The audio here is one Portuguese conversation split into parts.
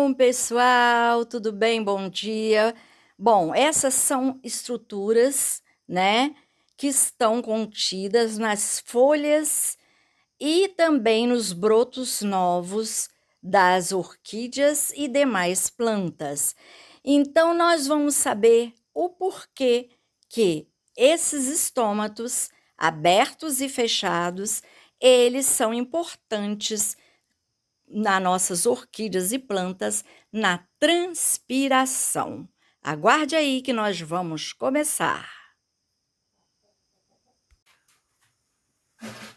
Então, pessoal, tudo bem? Bom dia. Bom, essas são estruturas, né, que estão contidas nas folhas e também nos brotos novos das orquídeas e demais plantas. Então, nós vamos saber o porquê que esses estômatos, abertos e fechados, eles são importantes nas nossas orquídeas e plantas na transpiração. Aguarde aí que nós vamos começar.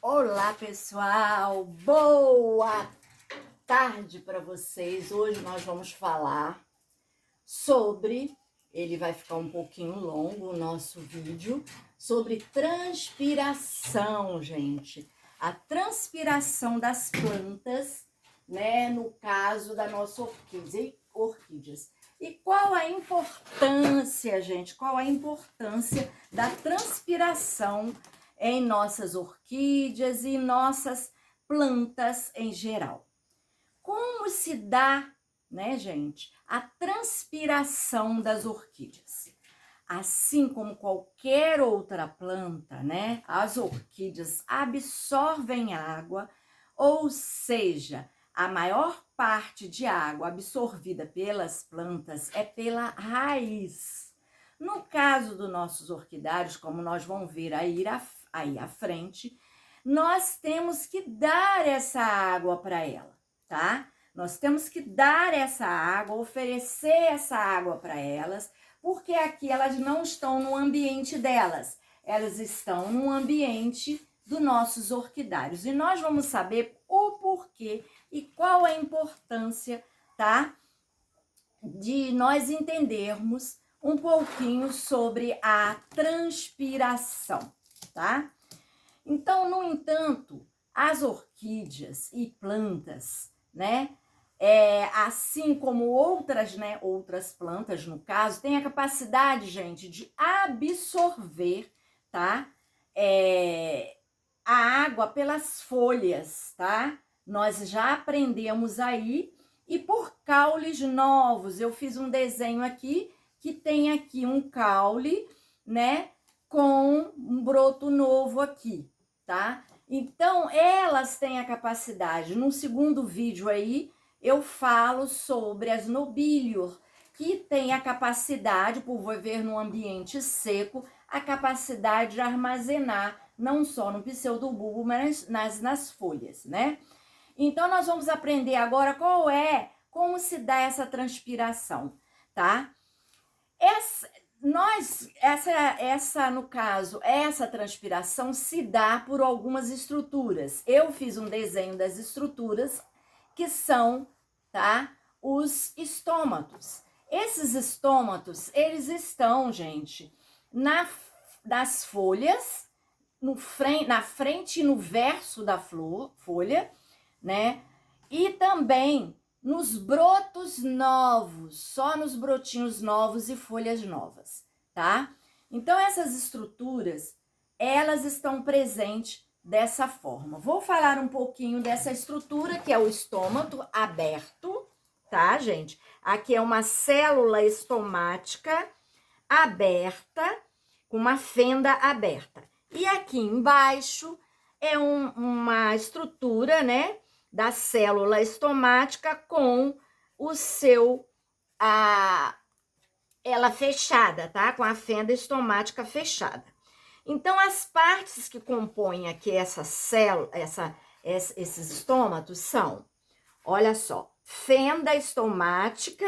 Olá, pessoal! Boa tarde para vocês. Hoje nós vamos falar sobre, ele vai ficar um pouquinho longo o nosso vídeo, sobre transpiração, gente. A transpiração das plantas, né, no caso da nossa orquídeas. E qual a importância, gente? Qual a importância da transpiração em nossas orquídeas e nossas plantas em geral? Como se dá, né, gente, a transpiração das orquídeas? Assim como qualquer outra planta, né, as orquídeas absorvem água, ou seja, a maior parte de água absorvida pelas plantas é pela raiz. No caso dos nossos orquidários, como nós vamos ver aí à frente, nós temos que dar essa água para ela, tá? Nós temos que dar essa água, oferecer essa água para elas, porque aqui elas não estão no ambiente delas, elas estão no ambiente dos nossos orquidários. E nós vamos saber o porquê e qual a importância, tá? De nós entendermos um pouquinho sobre a transpiração, tá? Então, no entanto, as orquídeas e plantas, né, assim como outras, né, outras plantas, no caso, têm a capacidade, gente, de absorver, tá, a água pelas folhas, tá? Nós já aprendemos aí, e por caules novos, eu fiz um desenho aqui, que tem aqui um caule, né, com um broto novo aqui, tá? Então, elas têm a capacidade, no segundo vídeo aí, eu falo sobre as nobilior, que tem a capacidade, por viver num ambiente seco, a capacidade de armazenar, não só no pseudobulbo, mas nas folhas, né? Então, nós vamos aprender agora como se dá essa transpiração, tá? No caso, essa transpiração se dá por algumas estruturas. Eu fiz um desenho das estruturas que são, tá, os estômatos. Esses estômatos, eles estão, gente, das folhas, na frente e no verso da folha, né? E também nos brotos novos, só nos brotinhos novos e folhas novas, tá? Então, essas estruturas, elas estão presentes dessa forma. Vou falar um pouquinho dessa estrutura, que é o estômago aberto, tá, gente? Aqui é uma célula estomática aberta, com uma fenda aberta. E aqui embaixo é uma estrutura, né, da célula estomática com o seu, ela fechada, tá? Com a fenda estomática fechada. Então, as partes que compõem aqui essa célula, esses estômatos são, olha só, fenda estomática,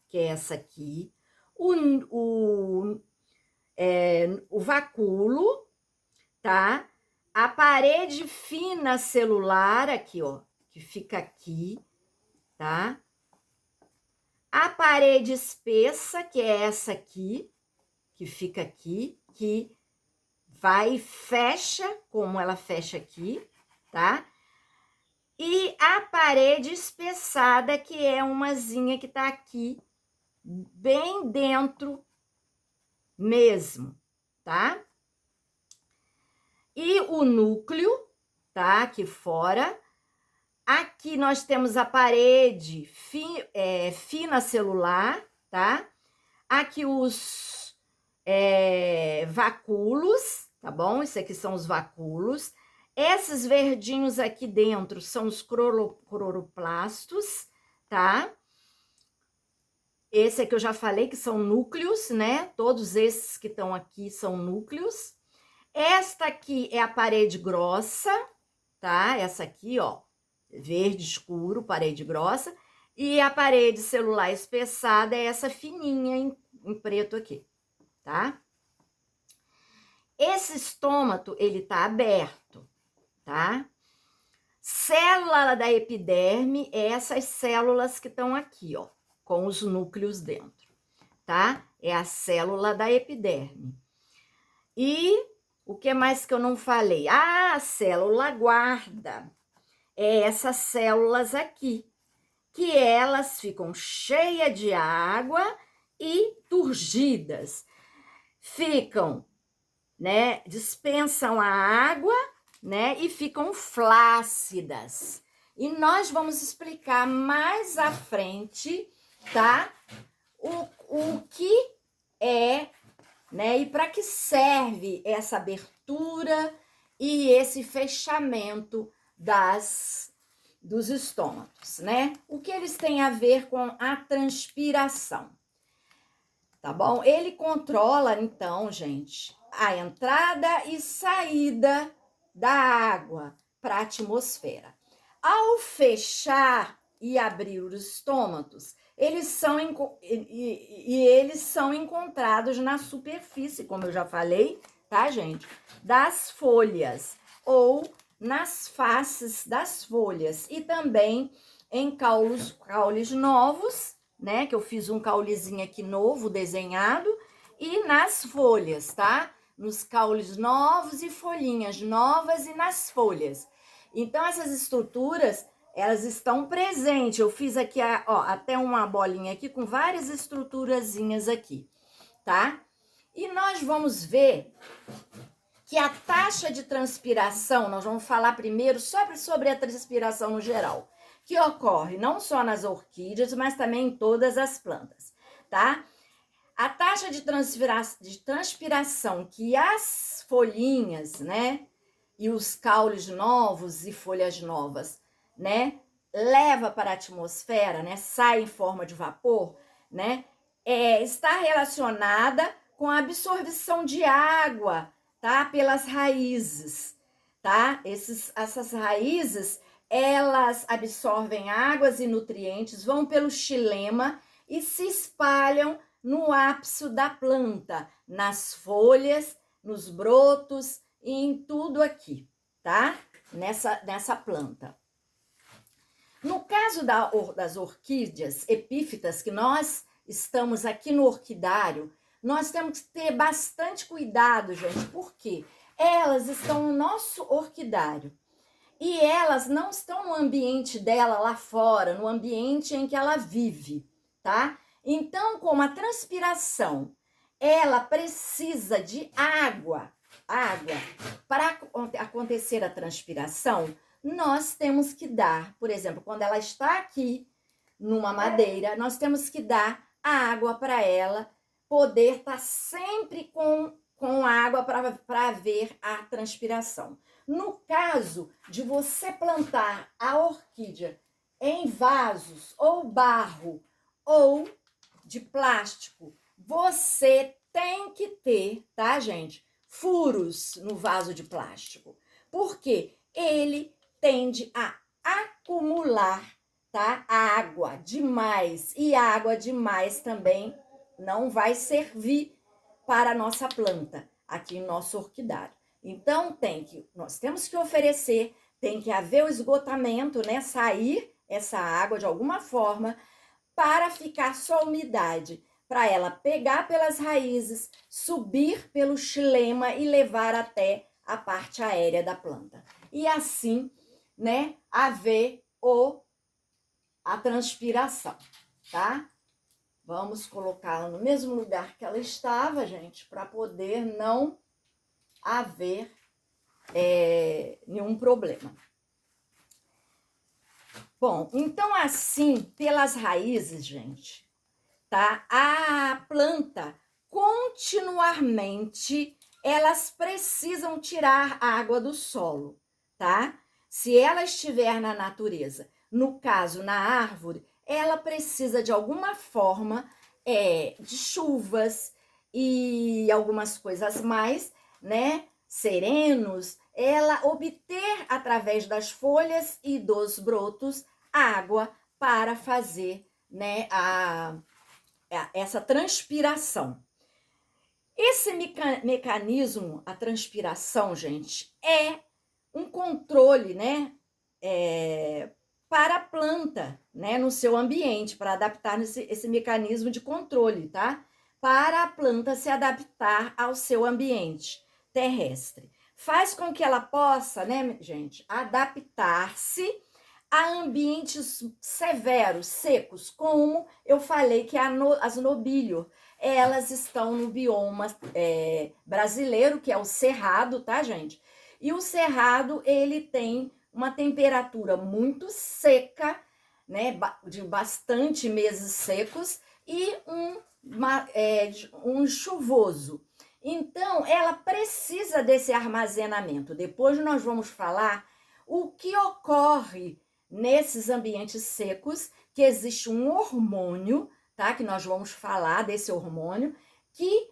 que é essa aqui, o vacúolo, tá? A parede fina celular aqui, ó, que fica aqui, tá? A parede espessa, que é essa aqui, que fica aqui, que vai e fecha, como ela fecha aqui, tá? E a parede espessada, que é umazinha que tá aqui, bem dentro mesmo, tá? E o núcleo, tá? Aqui fora. Aqui nós temos a parede fina celular, tá? Aqui os vacúolos, tá bom? Isso aqui são os vacúolos. Esses verdinhos aqui dentro são os cloroplastos, tá? Esse aqui eu já falei que são núcleos, né? Todos esses que estão aqui são núcleos. Esta aqui é a parede grossa, tá? Essa aqui, ó, verde escuro, parede grossa. E a parede celular espessada é essa fininha em preto aqui, tá? Esse estômato, ele tá aberto, tá? Célula da epiderme é essas células que estão aqui, ó, com os núcleos dentro, tá? É a célula da epiderme. E o que mais que eu não falei? Ah, a célula guarda. É essas células aqui, que elas ficam cheias de água e turgidas. Ficam, né, dispensam a água, né, e ficam flácidas. E nós vamos explicar mais à frente, tá? O que é, né, e para que serve essa abertura e esse fechamento dos estômatos, né? O que eles têm a ver com a transpiração, tá bom? Ele controla, então, gente, a entrada e saída da água para a atmosfera. Ao fechar e abrir os estômatos, eles são encontrados na superfície, como eu já falei, tá, gente? Das folhas ou nas faces das folhas e também em caules novos, né? Que eu fiz um caulezinho aqui novo desenhado e nas folhas, tá? Nos caules novos e folhinhas novas e nas folhas. Então essas estruturas, elas estão presentes. Eu fiz aqui, ó, até uma bolinha aqui com várias estruturazinhas aqui, tá? E nós vamos ver que a taxa de transpiração, nós vamos falar primeiro sobre a transpiração no geral, que ocorre não só nas orquídeas, mas também em todas as plantas, tá? A taxa de transpiração que as folhinhas, né, e os caules novos e folhas novas, né, leva para a atmosfera, né, sai em forma de vapor, né, está relacionada com a absorção de água, tá, pelas raízes, tá? Essas raízes, elas absorvem águas e nutrientes, vão pelo xilema e se espalham no ápice da planta, nas folhas, nos brotos e em tudo aqui, tá? Nessa planta. No caso das orquídeas epífitas, que nós estamos aqui no orquidário, nós temos que ter bastante cuidado, gente, porque elas estão no nosso orquidário e elas não estão no ambiente dela lá fora, no ambiente em que ela vive, tá? Então, como a transpiração, ela precisa de água para acontecer a transpiração, nós temos que dar, por exemplo, quando ela está aqui numa madeira, nós temos que dar a água para ela poder estar sempre com água para haver a transpiração. No caso de você plantar a orquídea em vasos ou barro ou de plástico, você tem que ter, tá, gente? Furos no vaso de plástico, porque ele tende a acumular, tá? Água demais, e água demais também não vai servir para a nossa planta, aqui no nosso orquidário. Então, nós temos que oferecer, tem que haver o esgotamento, né? Sair essa água de alguma forma para ficar só umidade, para ela pegar pelas raízes, subir pelo xilema e levar até a parte aérea da planta. E assim, né, haver a transpiração, tá? Vamos colocá-la no mesmo lugar que ela estava, gente, para poder não haver nenhum problema. Bom, então assim, pelas raízes, gente, tá? A planta continuamente elas precisam tirar água do solo, tá? Se ela estiver na natureza, no caso na árvore, ela precisa de alguma forma de chuvas e algumas coisas mais, né? Serenos, ela obter através das folhas e dos brotos água para fazer, né, essa transpiração. Esse mecanismo, a transpiração, gente, é um controle, né, para a planta, né, no seu ambiente, para adaptar esse mecanismo de controle, tá? Para a planta se adaptar ao seu ambiente terrestre. Faz com que ela possa, né, gente, adaptar-se a ambientes severos, secos, como eu falei que as nobilho, elas estão no bioma brasileiro, que é o cerrado, tá, gente? E o cerrado, ele tem uma temperatura muito seca, né, de bastante meses secos, e um chuvoso. Então, ela precisa desse armazenamento. Depois nós vamos falar o que ocorre nesses ambientes secos, que existe um hormônio, tá? Que nós vamos falar desse hormônio, que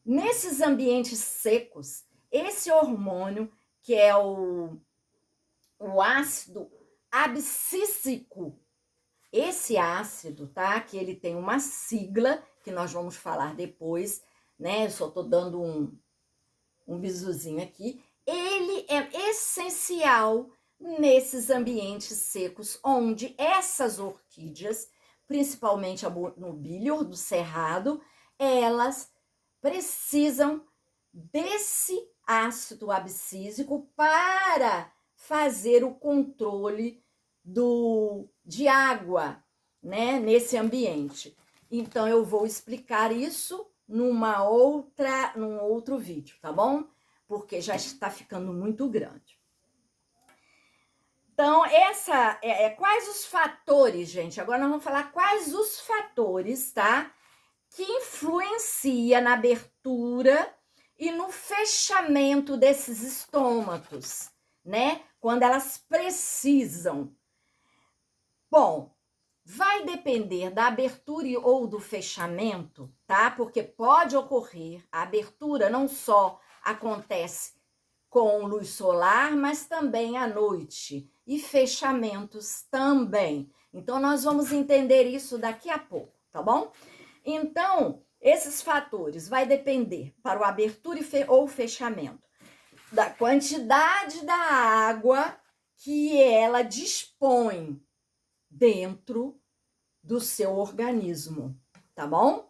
nesses ambientes secos, esse hormônio, que é o ácido abscísico, esse ácido, tá? Que ele tem uma sigla, que nós vamos falar depois, né? Eu só tô dando um bisuzinho aqui. Ele é essencial nesses ambientes secos, onde essas orquídeas, principalmente a nobilho do cerrado, elas precisam desse ácido abscísico para fazer o controle de água, né, nesse ambiente. Então, eu vou explicar isso num outro vídeo, tá bom? Porque já está ficando muito grande. Então, quais os fatores, gente? Agora nós vamos falar quais os fatores, tá? Que influencia na abertura e no fechamento desses estômatos, né? Quando elas precisam. Bom, vai depender da abertura ou do fechamento, tá? Porque pode ocorrer, a abertura não só acontece com luz solar, mas também à noite, e fechamentos também. Então, nós vamos entender isso daqui a pouco, tá bom? Então, esses fatores vai depender para o abertura ou fechamento da quantidade da água que ela dispõe dentro do seu organismo, tá bom?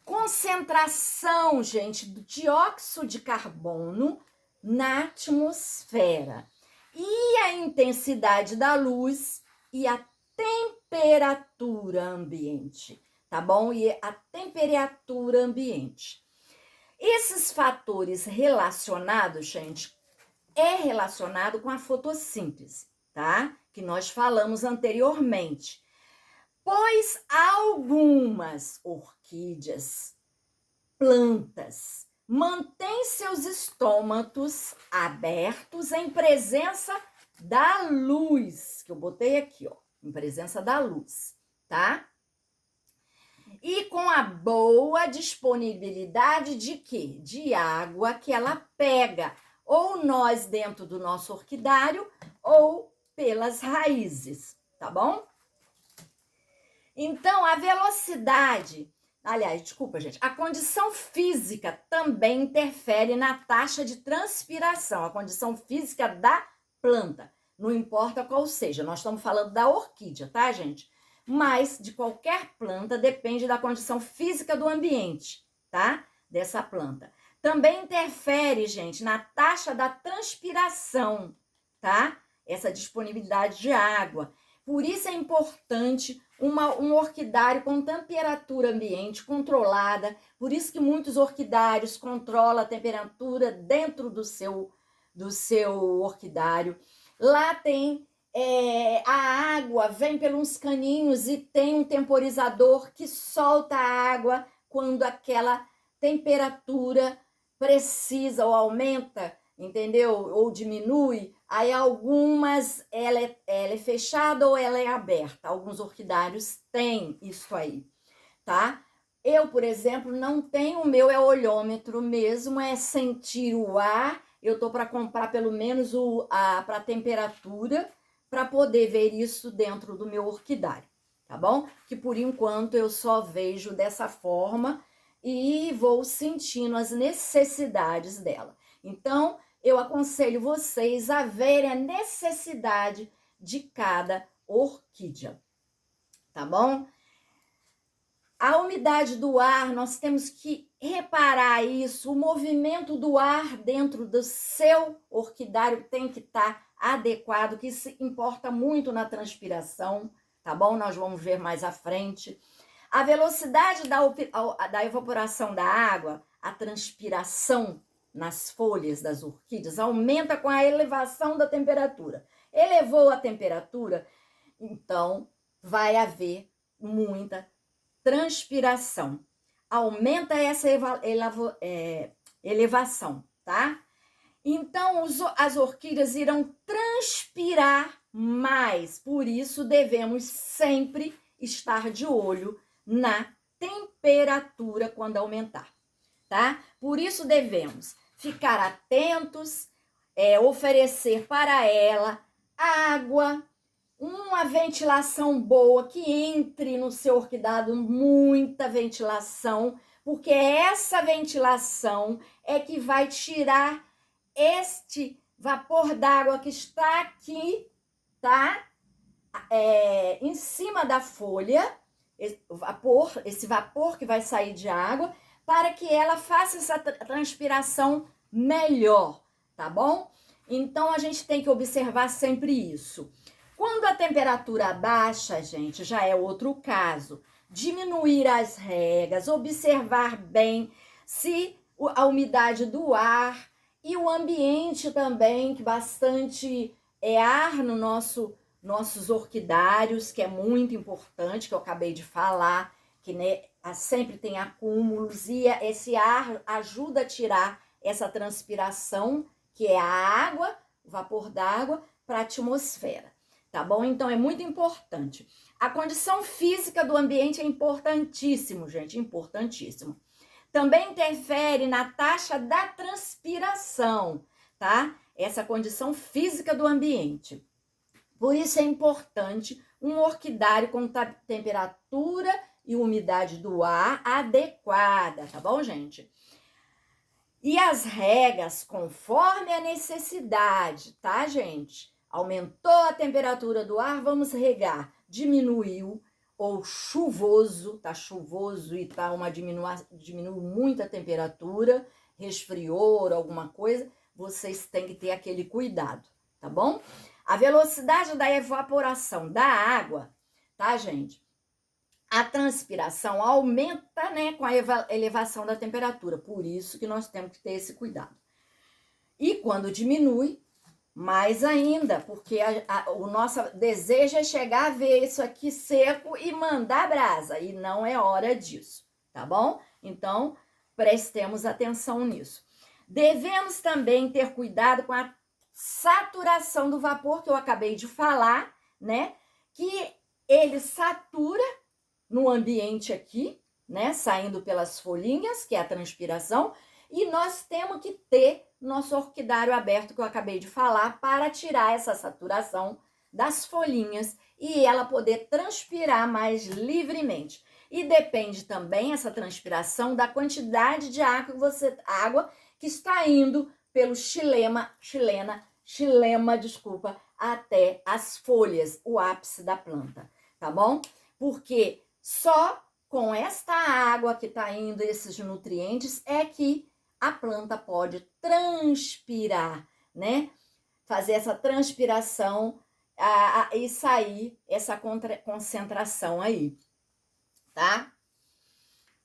Concentração, gente, do dióxido de carbono na atmosfera e a intensidade da luz e a temperatura ambiente, tá bom? E a temperatura ambiente. Esses fatores relacionados, gente, relacionado com a fotossíntese, tá? Que nós falamos anteriormente. Pois algumas orquídeas, plantas, mantêm seus estômatos abertos em presença da luz, que eu botei aqui, ó, em presença da luz, tá? E com a boa disponibilidade de quê? De água que ela pega, ou nós dentro do nosso orquidário, ou pelas raízes, tá bom? Então, a velocidade, aliás, desculpa, gente, a condição física também interfere na taxa de transpiração, a condição física da planta, não importa qual seja, nós estamos falando da orquídea, tá, gente? Mas de qualquer planta depende da condição física do ambiente, tá? Dessa planta. Também interfere, gente, na taxa da transpiração, tá? Essa disponibilidade de água. Por isso é importante um orquidário com temperatura ambiente controlada. Por isso que muitos orquidários controlam a temperatura dentro do seu orquidário. Lá tem a água vem pelos caninhos e tem um temporizador que solta a água quando aquela temperatura precisa ou aumenta, entendeu? Ou diminui. Aí algumas ela é fechada ou ela é aberta. Alguns orquidários têm isso aí, tá? Eu, por exemplo, não tenho, o meu é olhômetro mesmo, é sentir o ar. Eu tô para comprar pelo menos para temperatura para poder ver isso dentro do meu orquidário, tá bom? Que por enquanto eu só vejo dessa forma e vou sentindo as necessidades dela. Então, eu aconselho vocês a verem a necessidade de cada orquídea, tá bom? A umidade do ar, nós temos que reparar isso, o movimento do ar dentro do seu orquidário tem que estar adequado, que isso importa muito na transpiração, tá bom? Nós vamos ver mais à frente. A velocidade da evaporação da água, a transpiração nas folhas das orquídeas, aumenta com a elevação da temperatura. Elevou a temperatura, então vai haver muita transpiração. Aumenta essa elevação, tá? Então, as orquídeas irão transpirar mais. Por isso, devemos sempre estar de olho na temperatura quando aumentar, tá? Por isso, devemos ficar atentos, oferecer para ela água, uma ventilação boa, que entre no seu orquidado muita ventilação, porque essa ventilação é que vai tirar este vapor d'água que está aqui, tá? Em cima da folha, esse vapor que vai sair de água, para que ela faça essa transpiração melhor, tá bom? Então, a gente tem que observar sempre isso. Quando a temperatura baixa, gente, já é outro caso. Diminuir as regas, observar bem se a umidade do ar e o ambiente também, que bastante ar no nossos orquidários, que é muito importante, que eu acabei de falar, que né, sempre tem acúmulos e esse ar ajuda a tirar essa transpiração, que é a água, o vapor d'água, para a atmosfera. Tá bom? Então, é muito importante. A condição física do ambiente é importantíssimo, gente, importantíssimo. Também interfere na taxa da transpiração, tá? Essa condição física do ambiente. Por isso é importante um orquidário com temperatura e umidade do ar adequada, tá bom, gente? E as regas conforme a necessidade, tá, gente? Aumentou a temperatura do ar, vamos regar. Diminuiu ou chuvoso, tá chuvoso e tá diminuiu muito a temperatura, resfriou alguma coisa, vocês têm que ter aquele cuidado, tá bom? A velocidade da evaporação da água, tá, gente? A transpiração aumenta, né, com a elevação da temperatura, por isso que nós temos que ter esse cuidado. E quando diminui, mais ainda, porque o nosso desejo é chegar a ver isso aqui seco e mandar brasa, e não é hora disso, tá bom? Então, prestemos atenção nisso. Devemos também ter cuidado com a saturação do vapor, que eu acabei de falar, né? Que ele satura no ambiente aqui, né? Saindo pelas folhinhas, que é a transpiração, e nós temos que ter nosso orquidário aberto, que eu acabei de falar, para tirar essa saturação das folhinhas e ela poder transpirar mais livremente. E depende também essa transpiração da quantidade de água que está indo pelo xilema, até as folhas, o ápice da planta, tá bom? Porque só com esta água que está indo, esses nutrientes, é que a planta pode transpirar, né? Fazer essa transpiração e sair essa concentração aí, tá?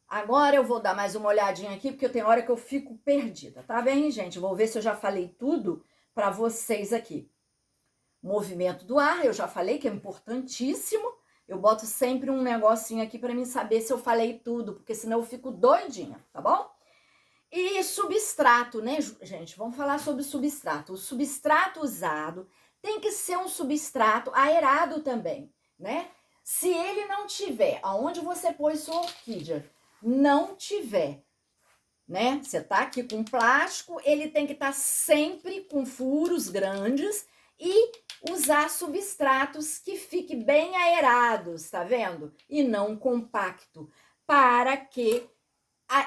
Agora eu vou dar mais uma olhadinha aqui, porque tem hora que eu fico perdida, tá bem, gente? Vou ver se eu já falei tudo para vocês aqui. movimento do ar, eu já falei que é importantíssimo. Eu boto sempre um negocinho aqui para mim saber se eu falei tudo, porque senão eu fico doidinha, tá bom? E substrato, né, gente? Vamos falar sobre substrato. O substrato usado tem que ser um substrato aerado também, né? Se ele não tiver, aonde você pôs sua orquídea, não tiver, né? Você tá aqui com plástico, ele tem que estar sempre com furos grandes e usar substratos que fiquem bem aerados, tá vendo? E não compacto, para que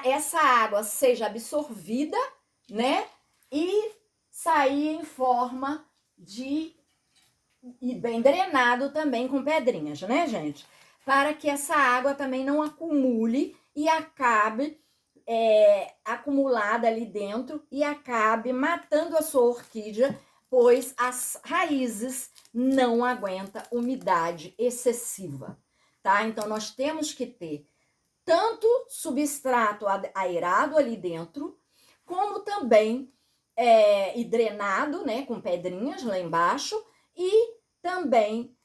essa água seja absorvida, né? E sair em forma de... e bem drenado também com pedrinhas, né, gente? Para que essa água também não acumule e acabe acumulada ali dentro e acabe matando a sua orquídea, pois as raízes não aguentam umidade excessiva, tá? Então, nós temos que ter tanto substrato aerado ali dentro, como também e drenado, né, com pedrinhas lá embaixo, e também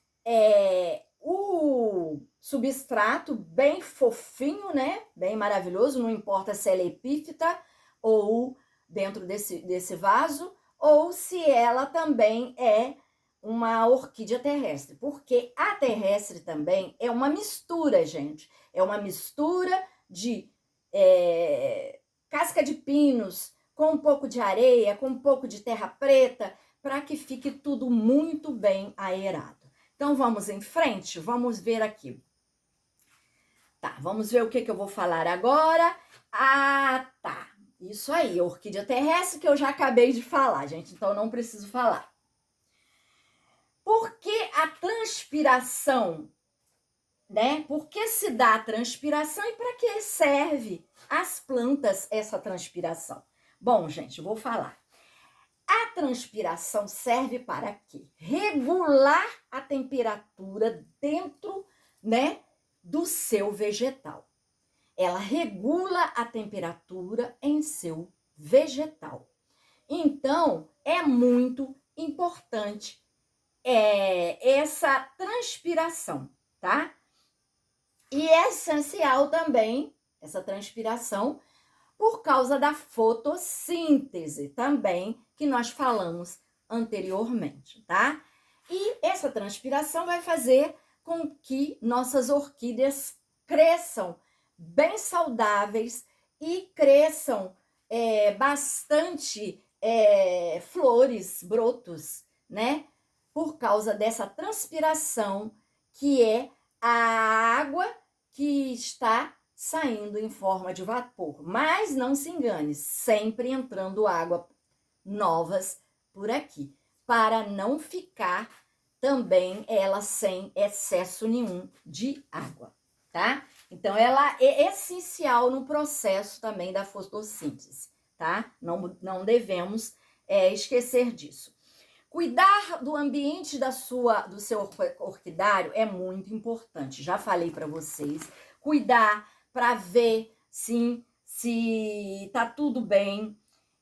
o substrato bem fofinho, né, bem maravilhoso, não importa se ela é epífita ou dentro desse vaso, ou se ela também é uma orquídea terrestre, porque a terrestre também é uma mistura, gente. É uma mistura de casca de pinos com um pouco de areia, com um pouco de terra preta, para que fique tudo muito bem aerado. Então, vamos em frente? Vamos ver aqui. Tá, vamos ver o que eu vou falar agora. Ah, tá. Isso aí, orquídea terrestre que eu já acabei de falar, gente. Então, não preciso falar. Por que a transpiração, né? Por que se dá a transpiração e para que serve às plantas essa transpiração? Bom, gente, eu vou falar. A transpiração serve para quê? Regular a temperatura dentro, né, do seu vegetal. Ela regula a temperatura em seu vegetal. Então, é muito importante essa transpiração, tá? E é essencial também essa transpiração por causa da fotossíntese também, que nós falamos anteriormente, tá? E essa transpiração vai fazer com que nossas orquídeas cresçam bem saudáveis e cresçam bastante flores, brotos, né? Por causa dessa transpiração, que é a água que está saindo em forma de vapor. Mas não se engane, sempre entrando água novas por aqui, para não ficar também ela sem excesso nenhum de água, tá? Então, ela é essencial no processo também da fotossíntese, tá? Não devemos esquecer disso. Cuidar do ambiente do seu orquidário é muito importante. Já falei para vocês. Cuidar para ver, sim, se tá tudo bem.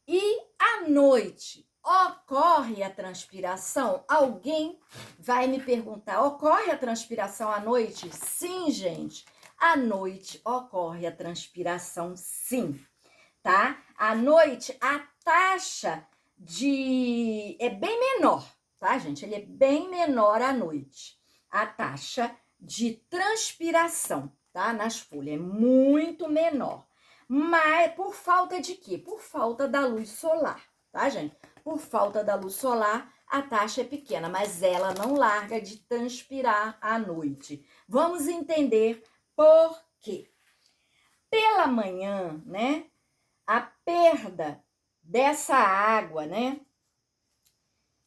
E à noite ocorre a transpiração? Alguém vai me perguntar: ocorre a transpiração à noite? Sim, gente. À noite ocorre a transpiração, sim, tá? À noite a taxa é bem menor, tá, gente? Ele é bem menor à noite. A taxa de transpiração, tá? Nas folhas é muito menor. Mas por falta de quê? Por falta da luz solar, tá, gente? Por falta da luz solar, a taxa é pequena, mas ela não larga de transpirar à noite. Vamos entender por quê. Pela manhã, né? A perda dessa água, né?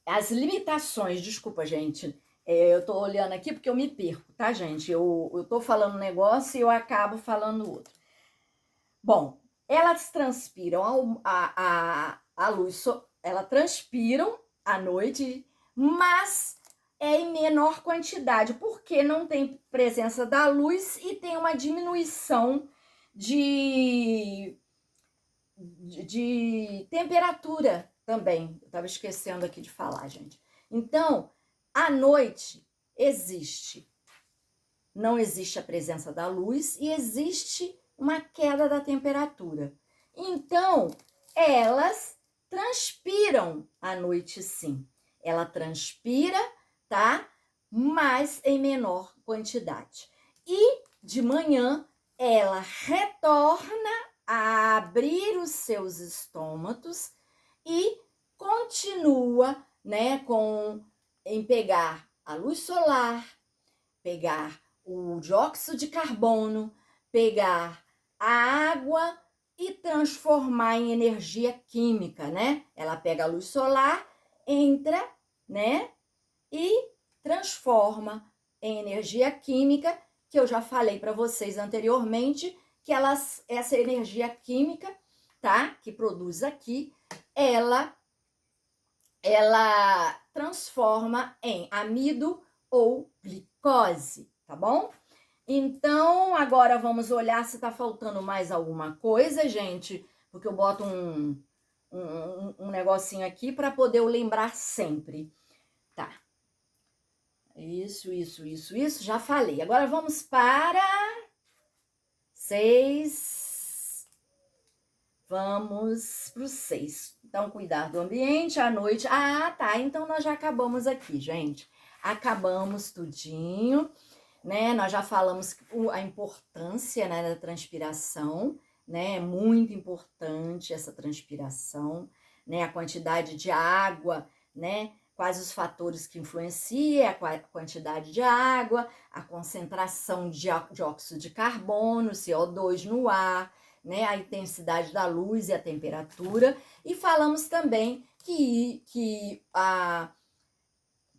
As limitações, desculpa, gente, eu tô olhando aqui porque eu me perco, tá, gente? Eu tô falando um negócio e eu acabo falando outro. Bom, elas transpiram a luz, elas transpiram à noite, mas é em menor quantidade, porque não tem presença da luz e tem uma diminuição de temperatura também. Eu estava esquecendo aqui de falar, gente. Então, À noite não existe a presença da luz e existe uma queda da temperatura. Então, elas transpiram à noite, sim. Ela transpira, tá? Mas em menor quantidade. E de manhã, ela retorna a abrir os seus estômatos e continua, né, em pegar a luz solar, pegar o dióxido de carbono, pegar a água e transformar em energia química, né? Ela pega a luz solar, entra, né? E transforma em energia química, que eu já falei para vocês anteriormente, que essa energia química, tá? Que produz aqui, ela transforma em amido ou glicose, tá bom? Então, agora vamos olhar se tá faltando mais alguma coisa, gente, porque eu boto um negocinho aqui para poder eu lembrar sempre. Tá. Isso, já falei. Agora vamos para 6. Vamos para o 6. Então, cuidar do ambiente à noite. Ah, tá. Então, nós já acabamos aqui, gente. Acabamos tudinho, né? Nós já falamos a importância, né, da transpiração, né? É muito importante essa transpiração, né? A quantidade de água, né? Quais os fatores que influenciam a quantidade de água, a concentração de dióxido de carbono, CO2 no ar, né, a intensidade da luz e a temperatura, e falamos também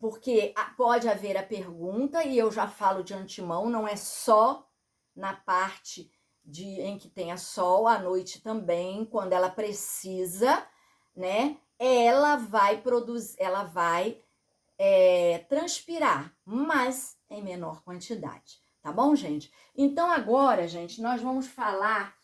porque pode haver a pergunta, e eu já falo de antemão, não é só na parte em que tenha sol, à noite também, quando ela precisa, né, ela vai transpirar, mas em menor quantidade, tá bom, gente? Então agora, gente, nós vamos falar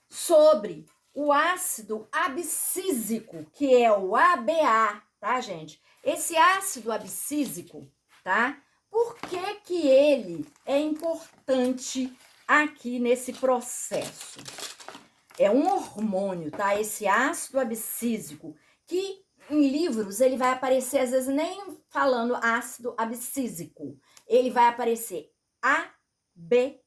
sobre o ácido abscísico, que é o ABA, tá, gente? Esse ácido abscísico, tá? Por que ele é importante aqui nesse processo? É um hormônio, tá? Esse ácido abscísico, que em livros ele vai aparecer, às vezes, nem falando ácido abscísico. Ele vai aparecer ABA.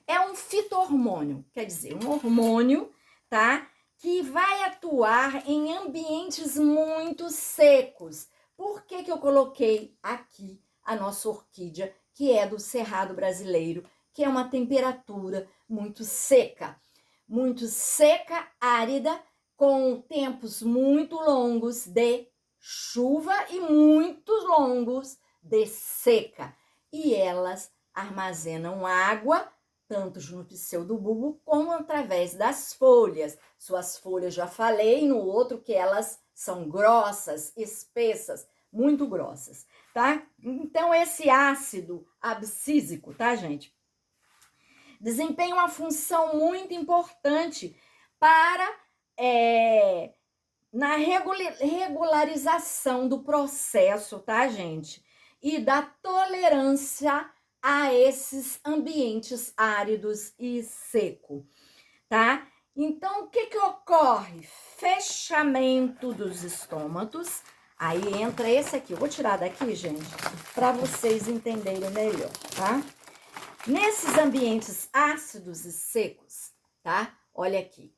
É um fito-hormônio, quer dizer, um hormônio, tá? Que vai atuar em ambientes muito secos. Por que eu coloquei aqui a nossa orquídea, que é do Cerrado Brasileiro, que é uma temperatura muito seca, árida, com tempos muito longos de chuva e muito longos de seca. E elas armazenam água tanto no pseudobulbo como através das folhas. Suas folhas, já falei no outro, que elas são grossas, espessas, muito grossas, tá? Então, esse ácido abscísico, tá, gente? Desempenha uma função muito importante na regularização do processo, tá, gente? E da tolerância a esses ambientes áridos e seco, tá? Então, o que ocorre? Fechamento dos estômatos. Aí entra esse aqui. Eu vou tirar daqui, gente, para vocês entenderem melhor, tá? Nesses ambientes ácidos e secos, tá? Olha aqui.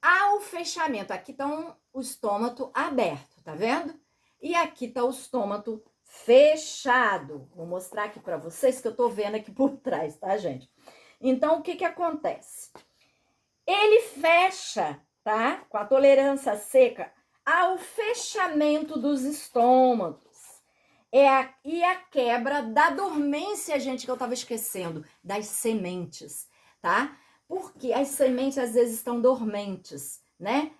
Há o fechamento. Aqui tá o estômago aberto, tá vendo? E aqui tá o estômago fechado. Vou mostrar aqui para vocês que eu tô vendo aqui por trás, tá, gente? Então, o que acontece? Ele fecha, tá? Com a tolerância seca, ao fechamento dos estômagos. E a quebra da dormência, gente, que eu tava esquecendo, das sementes, tá? Porque as sementes às vezes estão dormentes, né?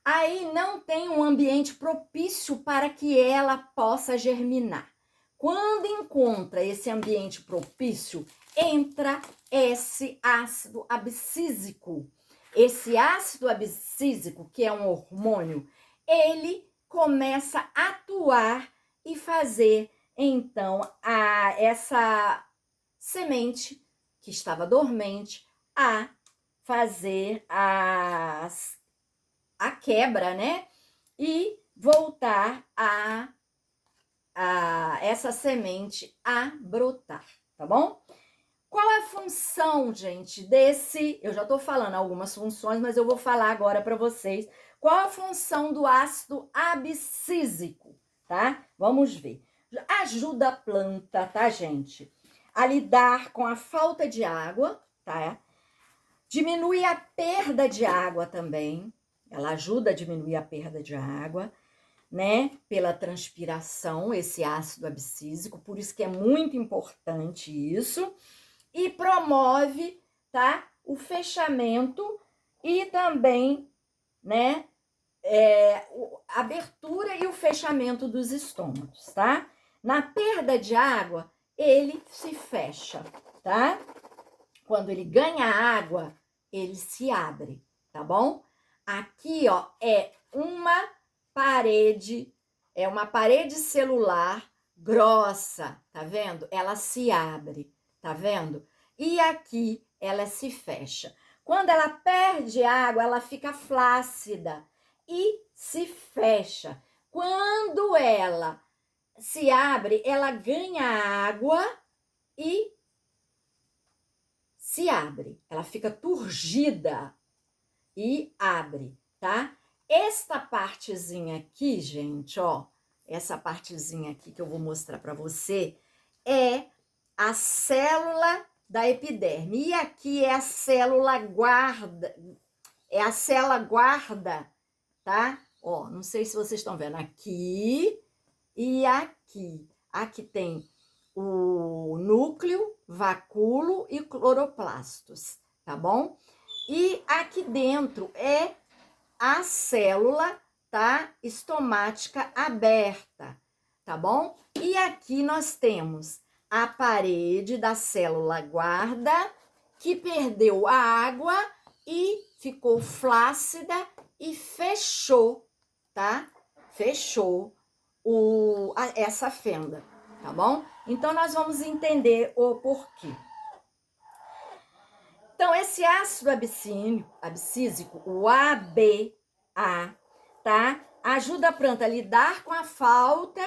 Aí não tem um ambiente propício para que ela possa germinar. Quando encontra esse ambiente propício, entra esse ácido abscísico. Esse ácido abscísico, que é um hormônio, ele começa a atuar e fazer, então, essa semente que estava dormente a fazer a quebra, né? E voltar essa semente a brotar, tá bom? Qual é a função, gente, desse... Eu já tô falando algumas funções, mas eu vou falar agora para vocês. Qual a função do ácido abscísico, tá? Vamos ver. Ajuda a planta, tá, gente? A lidar com a falta de água, tá? Diminui a perda de água também. Ela ajuda a diminuir a perda de água, né? Pela transpiração, esse ácido abscísico. Por isso que é muito importante isso. E promove, tá? O fechamento e também, né? A abertura e o fechamento dos estômagos, tá? Na perda de água, ele se fecha, tá? Quando ele ganha água, ele se abre, tá bom? Aqui, ó, é uma parede celular grossa, tá vendo? Ela se abre, tá vendo? E aqui ela se fecha. Quando ela perde água, ela fica flácida e se fecha. Quando ela se abre, ela ganha água e se abre. Ela fica turgida e abre, tá? Esta partezinha aqui, gente, ó, essa partezinha aqui que eu vou mostrar para você é a célula da epiderme. E aqui é a célula guarda, tá? Ó, não sei se vocês estão vendo aqui e aqui. Aqui tem o núcleo, vacúolo e cloroplastos, tá bom? E aqui dentro é a célula, tá? Estomática aberta, tá bom? E aqui nós temos a parede da célula guarda, que perdeu a água e ficou flácida e fechou, tá? Fechou essa fenda, tá bom? Então, nós vamos entender o porquê. Então, esse ácido abscísico, o ABA, tá? Ajuda a planta a lidar com a falta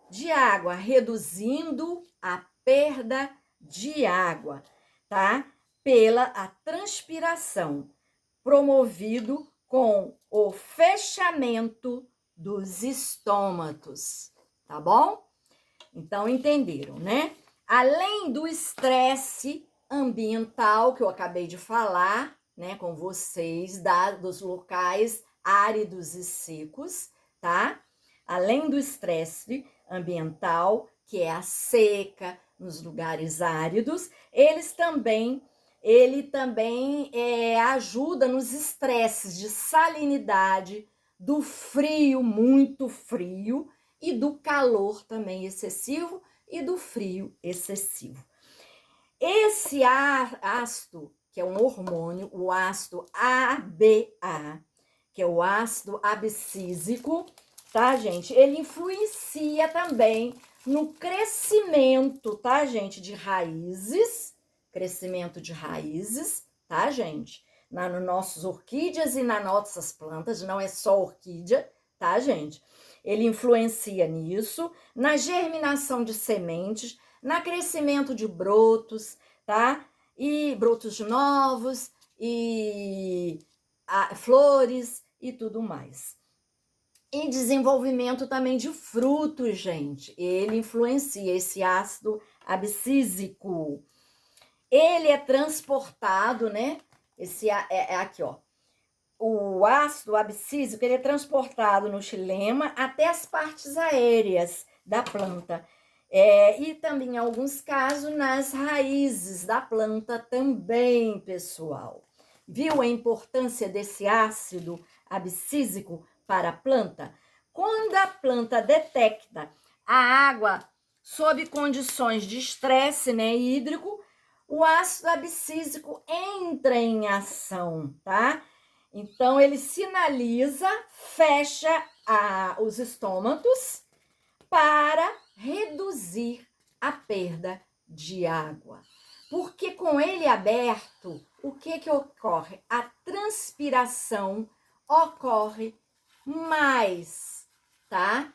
de água, reduzindo a perda de água, tá? Pela a transpiração, promovido com o fechamento dos estômatos, tá bom? Então, entenderam, né? Além do estresse ambiental que eu acabei de falar, né, com vocês, dos locais áridos e secos, tá? Além do estresse ambiental, que é a seca nos lugares áridos, ele também ajuda nos estresses de salinidade, do frio, muito frio, e do calor também excessivo e do frio excessivo. Esse ácido, que é um hormônio, o ácido ABA, que é o ácido abscísico, tá, gente? Ele influencia também no crescimento, tá, gente, de raízes, tá, gente? Nas nossas orquídeas e nas nossas plantas, não é só orquídea, tá, gente? Ele influencia nisso, na germinação de sementes, no crescimento de brotos, tá? E brotos novos, e flores e tudo mais. E desenvolvimento também de frutos, gente. Ele influencia esse ácido abscísico. Ele é transportado, né? Esse aqui, ó. O ácido abscísico, ele é transportado no xilema até as partes aéreas da planta. E também, em alguns casos, nas raízes da planta também, pessoal. Viu a importância desse ácido abscísico para a planta? Quando a planta detecta a água sob condições de estresse, né, hídrico, o ácido abscísico entra em ação, tá? Então, ele sinaliza, fecha os estômatos, para reduzir a perda de água. Porque com ele aberto, o que ocorre? A transpiração ocorre mais, tá?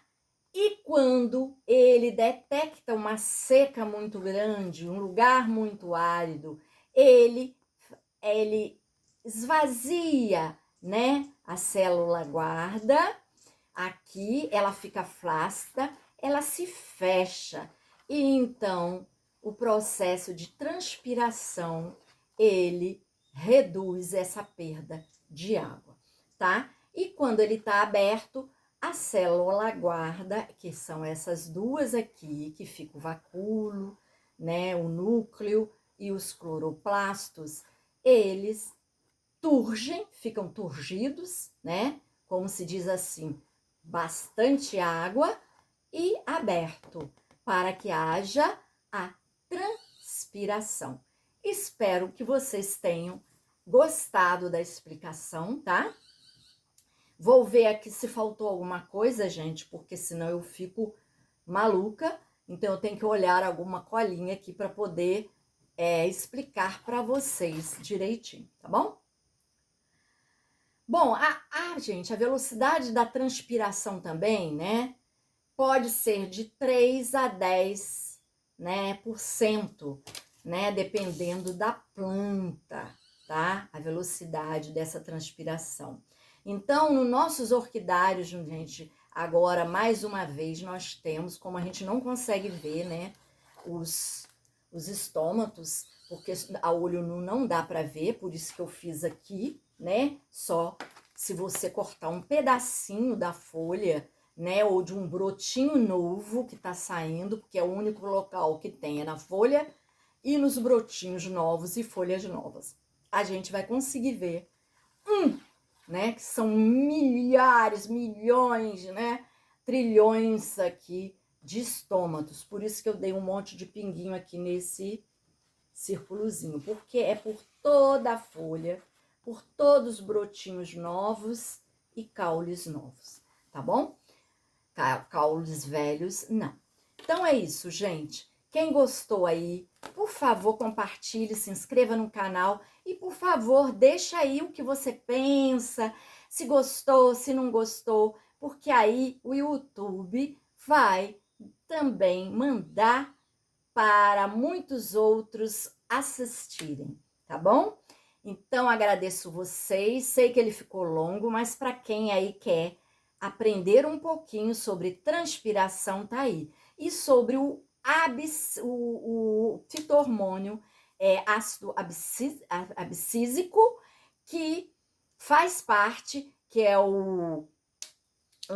E quando ele detecta uma seca muito grande, um lugar muito árido, ele esvazia, né? A célula guarda, aqui ela fica flácida, ela se fecha. E então o processo de transpiração, ele reduz essa perda de água, tá? E quando ele está aberto, a célula guarda, que são essas duas aqui, que fica o vacúolo, né, o núcleo e os cloroplastos, eles turgem, ficam turgidos, né? Como se diz assim, bastante água e aberto, para que haja a transpiração. Espero que vocês tenham gostado da explicação, tá? Vou ver aqui se faltou alguma coisa, gente, porque senão eu fico maluca. Então, eu tenho que olhar alguma colinha aqui para poder explicar para vocês direitinho, tá bom? Bom, gente, a velocidade da transpiração também, né? Pode ser de 3 a 10, né, por cento, né? Dependendo da planta, tá? A velocidade dessa transpiração. Então, nos nossos orquidários, gente, agora, mais uma vez, nós temos, como a gente não consegue ver, né, os estômatos, porque a olho nu não dá para ver, por isso que eu fiz aqui, né, só se você cortar um pedacinho da folha, né, ou de um brotinho novo que tá saindo, porque é o único local que tem é na folha e nos brotinhos novos e folhas novas. A gente vai conseguir ver né, que são milhares, milhões, né, trilhões aqui de estômatos. Por isso que eu dei um monte de pinguinho aqui nesse círculozinho, porque é por toda a folha, por todos os brotinhos novos e caules novos, tá bom? Caules velhos, não. Então é isso, gente. Quem gostou aí, por favor, compartilhe, se inscreva no canal e, por favor, deixa aí o que você pensa, se gostou, se não gostou, porque aí o YouTube vai também mandar para muitos outros assistirem, tá bom? Então, agradeço vocês, sei que ele ficou longo, mas para quem aí quer aprender um pouquinho sobre transpiração, tá aí. E sobre o fito-hormônio, ácido abscísico, que faz parte, que é o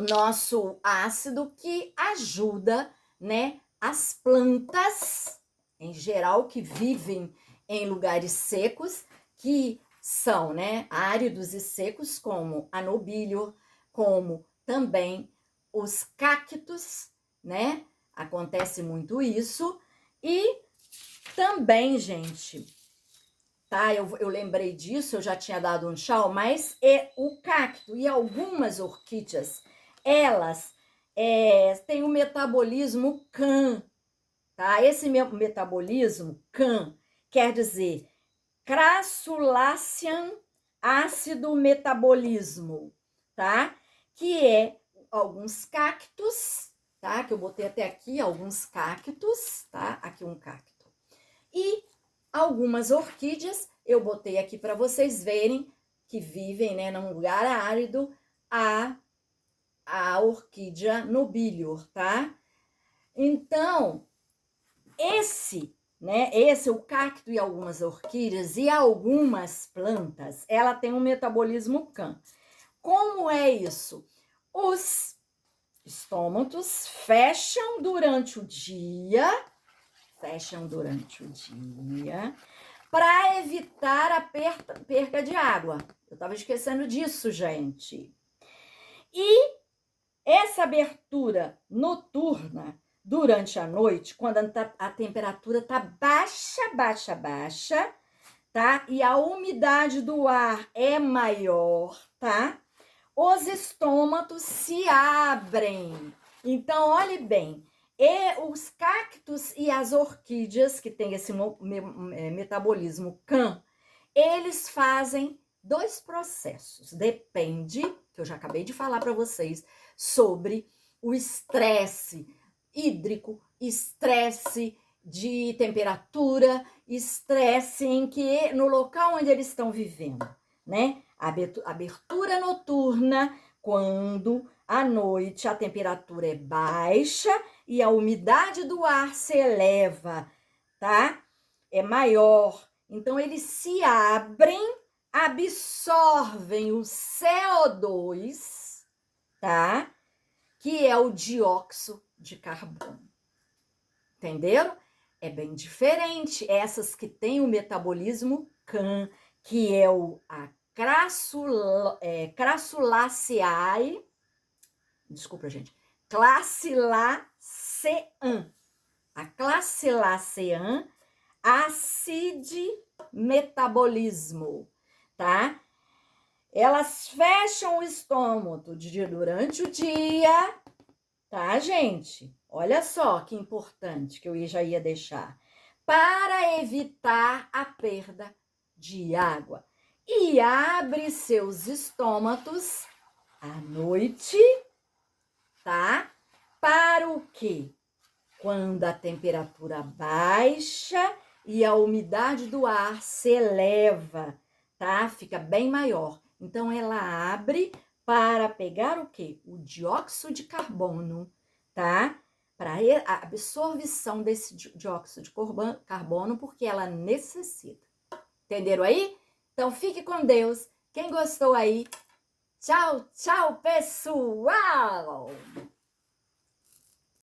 nosso ácido que ajuda, né, as plantas, em geral, que vivem em lugares secos, que são, né, áridos e secos, como a nobílio, como também os cactos, né? Acontece muito isso. E também, gente, tá? Eu lembrei disso, eu já tinha dado um tchau, mas o cacto e algumas orquídeas, elas têm um metabolismo CAM, tá? Esse metabolismo CAM quer dizer Crassulacean ácido metabolismo, tá? Que é alguns cactos, tá? Que eu botei até aqui alguns cactos, tá? Aqui um cacto. E algumas orquídeas, eu botei aqui para vocês verem que vivem, né, num lugar árido, a orquídea nobilior, tá? Então, o cacto e algumas orquídeas e algumas plantas, ela tem um metabolismo CAM. Como é isso? Os estômatos fecham durante o dia, para evitar a perca de água. Eu estava esquecendo disso, gente. E essa abertura noturna durante a noite, quando a temperatura tá baixa, tá? E a umidade do ar é maior, tá? Os estômatos se abrem Então, olhe bem, e os cactos e as orquídeas, que têm esse metabolismo CAM, eles fazem dois processos. Depende, que eu já acabei de falar para vocês, sobre o estresse hídrico, estresse de temperatura, estresse em que no local onde eles estão vivendo, né? Abertura noturna, quando à noite a temperatura é baixa e a umidade do ar se eleva, tá? É maior. Então eles se abrem, absorvem o CO2, tá? Que é o dióxido de carbono. Entenderam? É bem diferente. Essas que têm o metabolismo CAM, que é a Crassulaceae, desculpa, gente, Classilaceae. A Classilaceae acide metabolismo, tá? Elas fecham o estômago durante o dia, tá, gente? Olha só que importante que eu já ia deixar. Para evitar a perda de água. E abre seus estômatos à noite, tá? Para o quê? Quando a temperatura baixa e a umidade do ar se eleva, tá? Fica bem maior. Então, ela abre para pegar o quê? O dióxido de carbono, tá? Para a absorção desse dióxido de carbono, porque ela necessita. Entenderam aí? Então, fique com Deus. Quem gostou aí, tchau, tchau, pessoal!